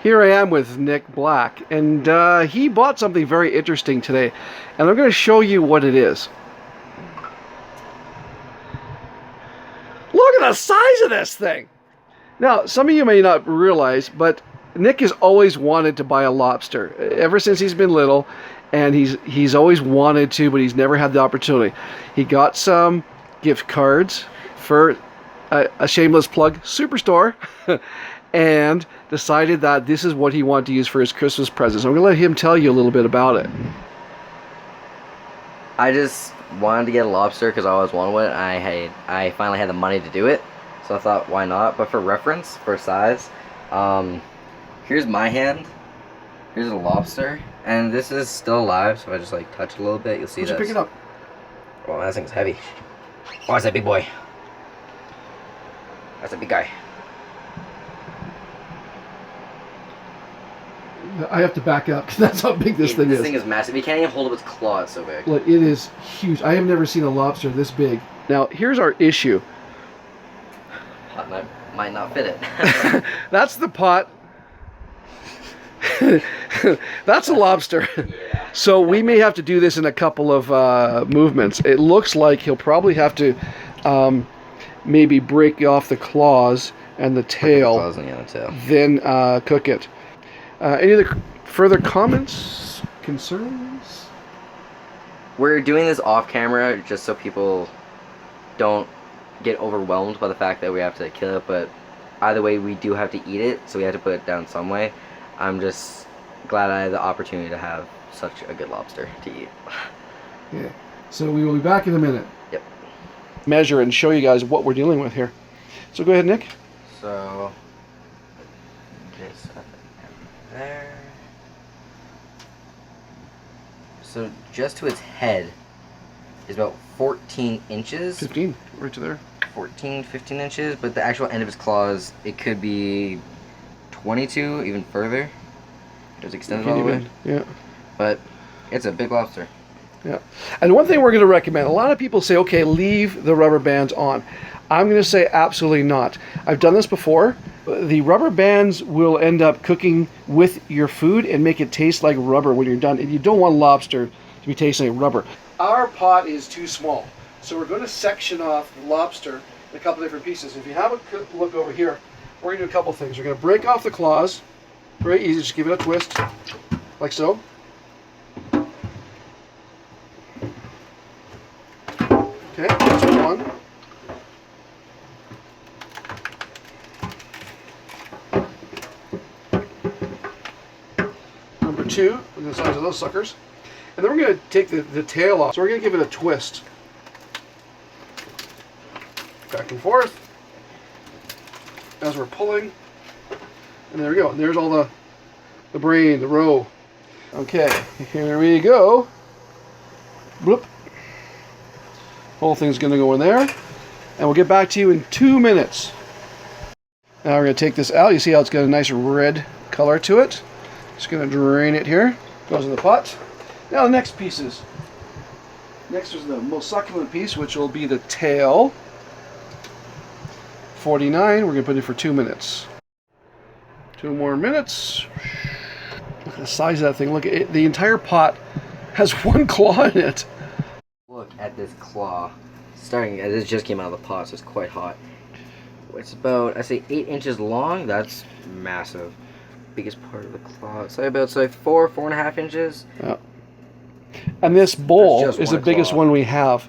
Here I am with Nick Black, and he bought something very interesting today, and I'm going to show you what it is. Look at the size of this thing! Now, some of you may not realize, but Nick has always wanted to buy a lobster, ever since he's been little, and he's always wanted to, but he's never had the opportunity. He got some gift cards for a shameless plug, Superstore, and decided that this is what he wanted to use for his Christmas presents. I'm going to let him tell you a little bit about it. I just wanted to get a lobster because I always wanted one. I finally had the money to do it, so I thought, why not? But for reference, for size, here's my hand. Here's a lobster, and this is still alive. So if I just like touch it a little bit, you'll see this. Pick it up. Oh, that thing's heavy. Oh, it's that big boy. That's a big guy. I have to back up because that's how big this thing is. This thing is massive. You can't even hold up its claw. It's so big. Look, it is huge. I have never seen a lobster this big. Now, here's our issue. Pot might not fit it. That's the pot. That's a lobster. Yeah. So we may have to do this in a couple of movements. It looks like he'll probably have to maybe break off the claws and the tail, then cook it. Any other further comments, concerns? We're doing this off camera just so people don't get overwhelmed by the fact that we have to kill it, but either way we do have to eat it, so we have to put it down some way. I'm just glad I had the opportunity to have such a good lobster to eat. Yeah. So we will be back in a minute. Yep. Measure and show you guys what we're dealing with here. So go ahead, Nick. So this there. So just to its head is about 14 inches. 15, right to there. 14, 15 inches, but the actual end of its claws, it could be 22, even further. It's extended all the way. Yeah. But it's a big lobster. Yeah. And one thing we're going to recommend, a lot of people say, okay, leave the rubber bands on. I'm going to say absolutely not. I've done this before. The rubber bands will end up cooking with your food and make it taste like rubber when you're done. And you don't want lobster to be tasting like rubber. Our pot is too small. So we're going to section off the lobster in a couple different pieces. If you have a look over here, we're going to do a couple things. We're going to break off the claws. Very easy. Just give it a twist, like so. Okay, that's one. Number two, look at the size of those suckers. And then we're going to take the tail off. So we're going to give it a twist. Back and forth. As we're pulling. And there we go. And there's all the brain, the roe. Okay, here we go. Bloop. Whole thing's going to go in there. And we'll get back to you in 2 minutes. Now we're going to take this out. You see how it's got a nice red color to it. Just going to drain it here. Goes in the pot. Now the next pieces. Next is the most succulent piece, which will be the tail. 49. We're going to put it for 2 minutes. 2 more minutes. Look at the size of that thing. Look at it. The entire pot has one claw in it. Look at this claw. This just came out of the pot, so it's quite hot. It's about, I say, 8 inches long. That's massive. Biggest part of the claw. It's like about 4.5 inches. Yeah. And this bowl is the biggest one we have,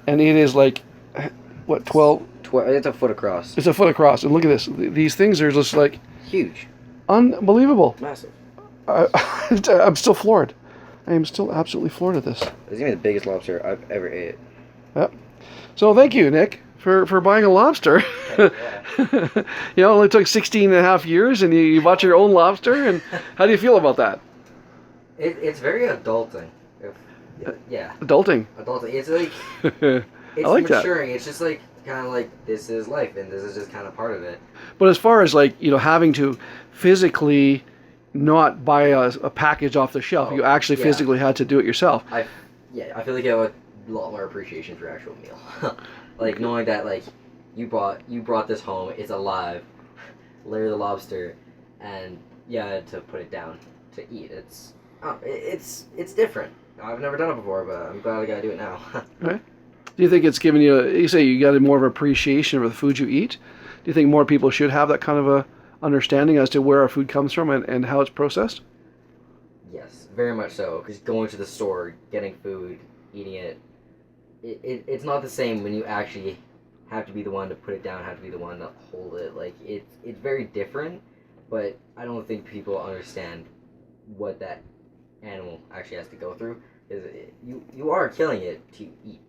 and it is like, what, 12? It's a foot across. It's a foot across, and look at this. These things are just like huge, unbelievable, massive. I'm still floored. I am still absolutely floored at this. This is even the biggest lobster I've ever ate. Yep. So thank you, Nick, for buying a lobster. Yeah. You know, it only took 16 and a half years, and you bought your own lobster. And how do you feel about that? It's very adulting. Yeah. Adulting. Adulting. It's like it's I like maturing. that. It's just like kind of like this is life, and this is just kind of part of it. But as far as like, you know, having to physically not buy a package off the shelf, you actually physically had to do it yourself. I feel like you have a lot more appreciation for your actual meal. Like knowing that like you brought this home, it's alive, layer the lobster, and yeah, to put it down to eat. It's different. I've never done it before, but I'm glad I gotta do it now. Right. Do you think it's giving you say you got a more of appreciation for the food you eat? Do you think more people should have that kind of a understanding as to where our food comes from and how it's processed? Yes, very much so. Because going to the store, getting food, eating it, it's not the same when you actually have to be the one to put it down, have to be the one to hold it. Like it's very different, but I don't think people understand what that animal actually has to go through. Because you are killing it to eat.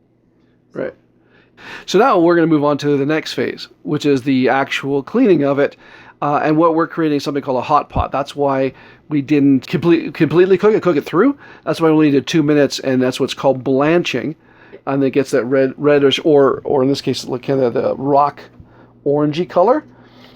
So. Right. So now we're going to move on to the next phase, which is the actual cleaning of it. And what we're creating is something called a hot pot. That's why we didn't completely cook it through. That's why we only did 2 minutes, and that's what's called blanching. And it gets that reddish, or in this case, kind of the rock orangey color.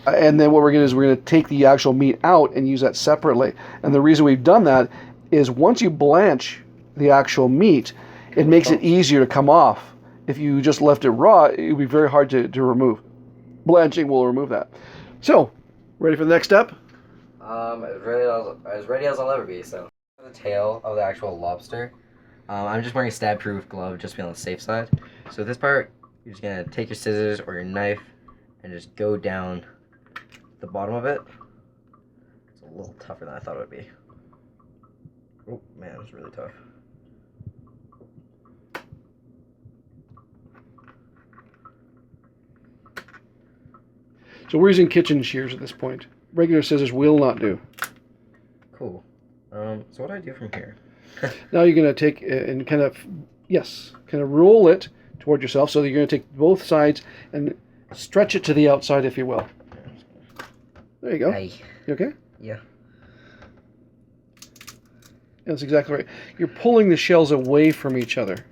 And then what we're going to do is we're going to take the actual meat out and use that separately. And the reason we've done that is once you blanch the actual meat, it makes it easier to come off. If you just left it raw, it would be very hard to remove. Blanching will remove that. So, ready for the next step? As ready as I'll ever be. So, the tail of the actual lobster. I'm just wearing a stab-proof glove just to be on the safe side. So this part, you're just gonna take your scissors or your knife and just go down the bottom of it. It's a little tougher than I thought it would be. Oh man, it's really tough. So we're using kitchen shears at this point. Regular scissors will not do. Cool. So what do I do from here? Now you're going to take and kind of roll it toward yourself. So that you're going to take both sides and stretch it to the outside, if you will. There you go. Hey. You okay? Yeah. That's exactly right. You're pulling the shells away from each other.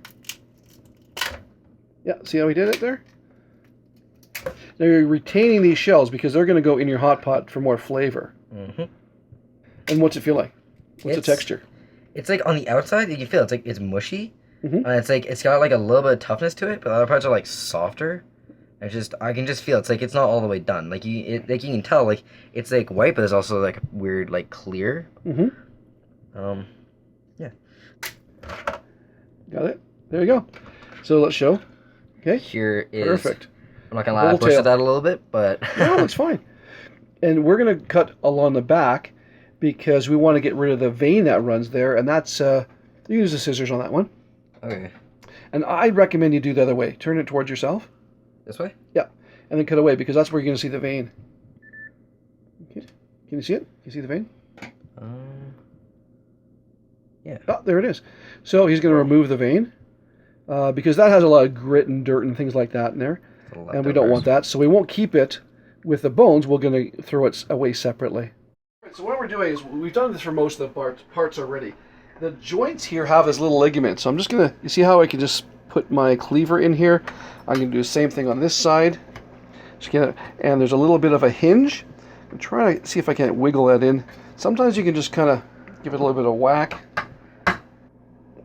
Yeah, see how we did it there? Now you're retaining these shells because they're going to go in your hot pot for more flavor. Mm-hmm. And what's it feel like? What's the texture? It's like on the outside, you can feel it's mushy, Mm-hmm. and it's got like a little bit of toughness to it, but the other parts are like softer. I can just feel it's not all the way done. Like you can tell like it's like white, but there's also like weird like clear. Mm-hmm. Yeah. Got it. There you go. So let's show. Okay. Here is Perfect. I'm not gonna lie, I pushed it out a little bit, but no, that's fine. And we're gonna cut along the back because we want to get rid of the vein that runs there, and that's you use the scissors on that one. Okay. And I'd recommend you do the other way. Turn it towards yourself. This way? Yeah. And then cut away because that's where you're gonna see the vein. Okay. Can you see it? Can you see the vein? Yeah. Oh, there it is. So he's gonna remove the vein because that has a lot of grit and dirt and things like that in there. And we don't want that, so we won't keep it with the bones. We're going to throw it away separately. So what we're doing is we've done this for most of the parts already. The joints here have this little ligament, so I'm just going to, you see how I can just put my cleaver in here? I'm going to do the same thing on this side. And there's a little bit of a hinge. I'm trying to see if I can wiggle that in. Sometimes you can just kind of give it a little bit of whack.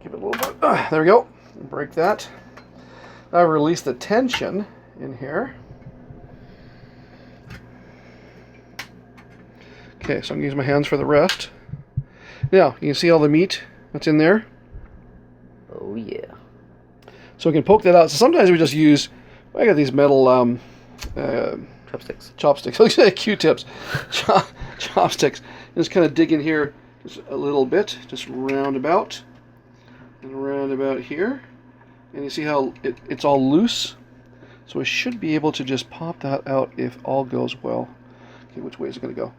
Give it a little bit. There we go. Break that. Now release the tension in here. Okay, so I'm going to use my hands for the rest. Now, you can see all the meat that's in there. Oh, yeah. So we can poke that out. So sometimes we just use, I got these metal Chopsticks. Chopsticks. Looks like Q-tips. Chopsticks. Just kind of dig in here just a little bit, just round about. And round about here. And you see how it's all loose? So I should be able to just pop that out if all goes well. Okay, which way is it going to go?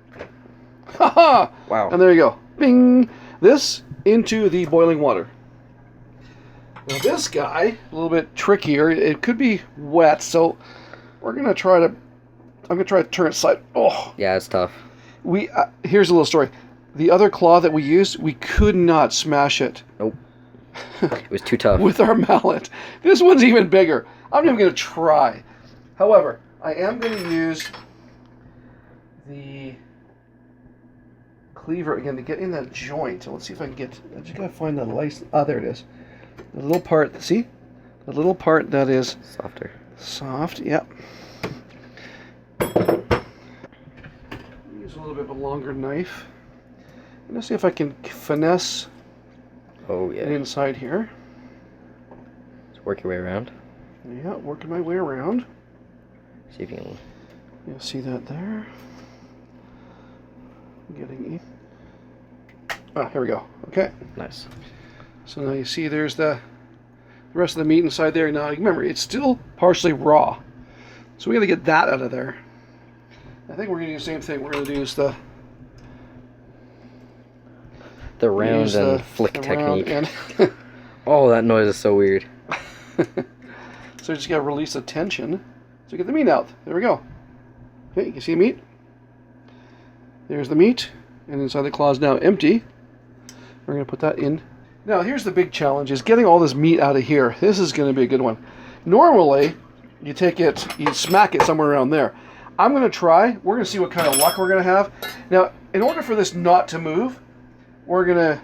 Ha-ha! Wow. And there you go. Bing! This into the boiling water. Now this guy, a little bit trickier. It could be wet, so we're going to try to... I'm going to try to turn it side... Oh! Yeah, it's tough. Here's a little story. The other claw that we used, we could not smash it. Nope. It was too tough. With our mallet. This one's even bigger. I'm not even going to try. However, I am going to use the cleaver again to get in that joint. So let's see if I can get... I just got to find the license. Ah, there it is. The little part, see? The little part that is... Softer. Soft, yep. Use use a little bit of a longer knife. Let's see if I can finesse it inside here. Just work your way around. Yeah, working my way around. See if you can. You'll see that there. Getting. Ah, here we go. Okay. Nice. So now you see there's the rest of the meat inside there. Now remember, it's still partially raw, so we got to get that out of there. I think we're going to do the same thing. We're going to use the round and flick technique. And oh, that noise is so weird. So you just got to release the tension. So get the meat out. There we go. Okay, you can see meat. There's the meat, and inside the claw is now empty. We're going to put that in. Now here's the big challenge: is getting all this meat out of here. This is going to be a good one. Normally, you take it, you smack it somewhere around there. I'm going to try. We're going to see what kind of luck we're going to have. Now, in order for this not to move, we're going to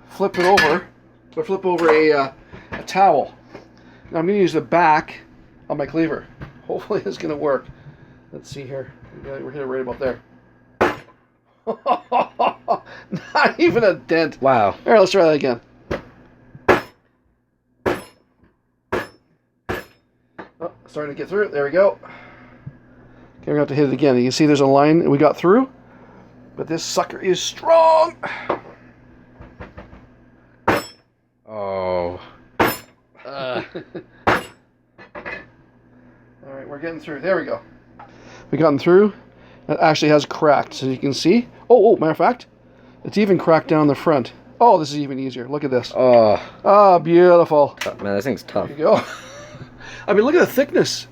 flip it over, or flip over a towel. Now I'm going to use the back of my cleaver. Hopefully it's going to work. Let's see here. We're hitting right about there. Not even a dent. Wow. All right, let's try that again. Oh, starting to get through it. There we go. Okay, we're going to have to hit it again. You can see there's a line we got through, but this sucker is strong. Oh. All right, we're getting through. There we go. We've gotten through. It actually has cracked, so you can see. Oh, matter of fact, it's even cracked down the front. Oh, this is even easier. Look at this. Oh. Ah, beautiful. Man, this thing's tough. There you go. I mean, look at the thickness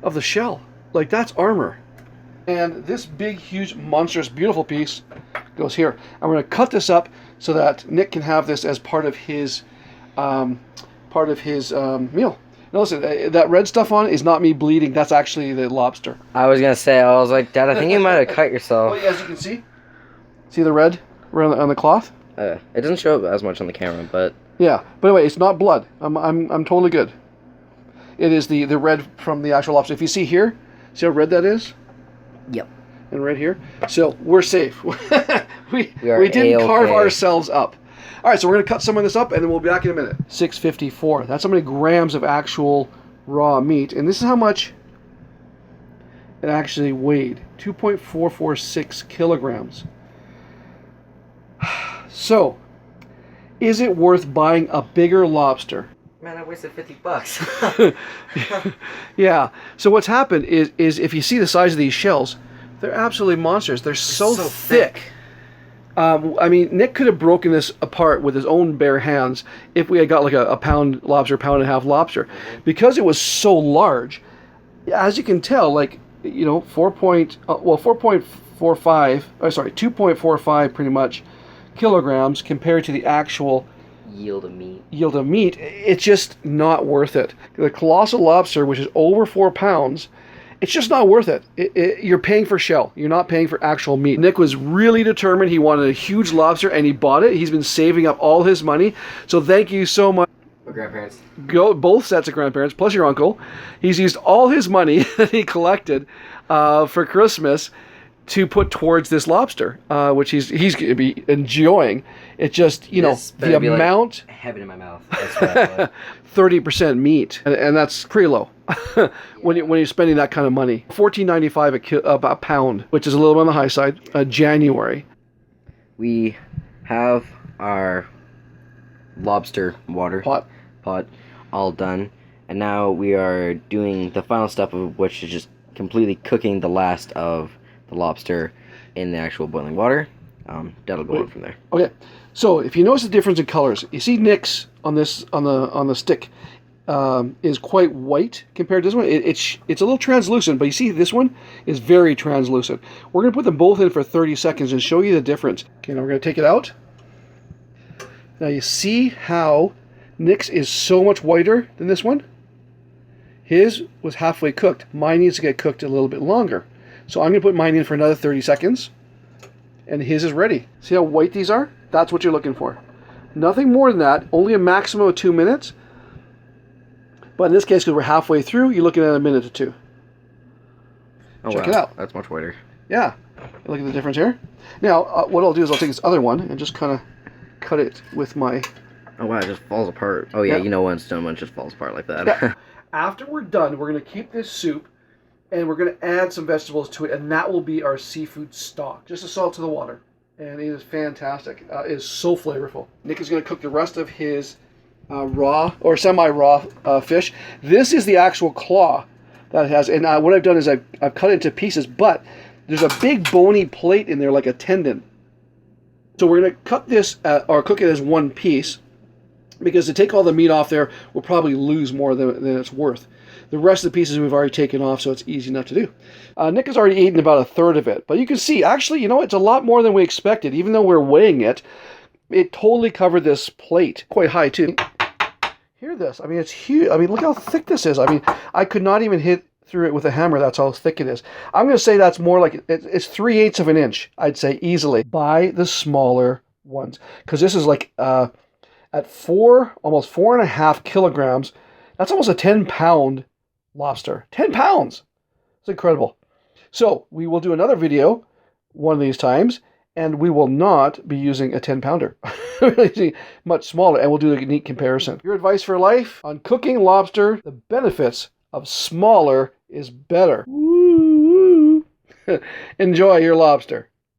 of the shell. Like, that's armor. And this big, huge, monstrous, beautiful piece goes here. I'm going to cut this up so that Nick can have this as part of his meal. Now listen, that red stuff on it is not me bleeding. That's actually the lobster. I was going to say, I was like, Dad, I think you might have cut yourself. Well, as you can see the red on the cloth? It doesn't show up as much on the camera, but... Yeah, but anyway, it's not blood. I'm totally good. It is the red from the actual lobster. If you see here, see how red that is? Yep. And right here. So we're safe. we didn't A-okay. carve ourselves up. All right, so we're going to cut some of this up, and then we'll be back in a minute. 654. That's how many grams of actual raw meat. And this is how much it actually weighed. 2.446 kilograms. So, is it worth buying a bigger lobster? Man, I wasted $50. Yeah. So what's happened is if you see the size of these shells, they're absolutely monsters. They're so thick. I mean, Nick could have broken this apart with his own bare hands if we had got like a pound lobster, pound and a half lobster. Because it was so large, as you can tell, like, you know, 2.45 pretty much kilograms compared to the actual yield of meat. It's just not worth it. The colossal lobster, which is over 4 pounds, it's just not worth it. You're paying for shell. You're not paying for actual meat. Nick was really determined. He wanted a huge lobster, and he bought it. He's been saving up all his money. So thank you so much. My grandparents. Both sets of grandparents, plus your uncle. He's used all his money that he collected for Christmas to put towards this lobster, which he's going to be enjoying. It just, you know, the amount... Like heaven in my mouth. That's 30% meat, and that's pretty low when you're spending that kind of money. $14.95 a pound, which is a little bit on the high side. January. We have our lobster pot all done, and now we are doing the final step of which is just completely cooking the last of the lobster in the actual boiling water. That'll go on from there. Okay, so if you notice the difference in colors, you see Nick's on this on the stick is quite white compared to this one. It's a little translucent, but you see this one is very translucent. We're going to put them both in for 30 seconds and show you the difference. Okay, now we're going to take it out. Now you see how Nick's is so much whiter than this one? His was halfway cooked. Mine needs to get cooked a little bit longer. So I'm going to put mine in for another 30 seconds. And his is ready. See how white these are? That's what you're looking for. Nothing more than that. Only a maximum of 2 minutes. But in this case, because we're halfway through, you're looking at a minute or two. Oh, Check it out. That's much whiter. Yeah. Look at the difference here. Now, what I'll do is I'll take this other one and just kind of cut it with my... Oh wow, it just falls apart. Oh yeah, Yeah. you know when stone one just falls apart like that. Yeah. After we're done, we're going to keep this soup and we're going to add some vegetables to it, and that will be our seafood stock. Just a salt to the water. And it is fantastic. It is so flavorful. Nick is going to cook the rest of his raw or semi-raw fish. This is the actual claw that it has. And what I've done is I've cut it into pieces, but there's a big bony plate in there like a tendon. So we're going to cut this or cook it as one piece, because to take all the meat off there, we'll probably lose more than it's worth. The rest of the pieces we've already taken off, so it's easy enough to do. Nick has already eaten about a third of it, but you can see, actually, you know, it's a lot more than we expected. Even though we're weighing it, it totally covered this plate. Quite high, too. Hear this. I mean, it's huge. I mean, look how thick this is. I mean, I could not even hit through it with a hammer. That's how thick it is. I'm going to say that's more like, it's 3/8 of an inch, I'd say, easily. Buy the smaller ones, because this is like, at almost 4.5 kilograms, that's almost a 10-pound lobster. 10 pounds! It's incredible. So, we will do another video one of these times, and we will not be using a 10-pounder. Much smaller, and we'll do a neat comparison. Your advice for life on cooking lobster: the benefits of smaller is better. Woo, woo. Enjoy your lobster.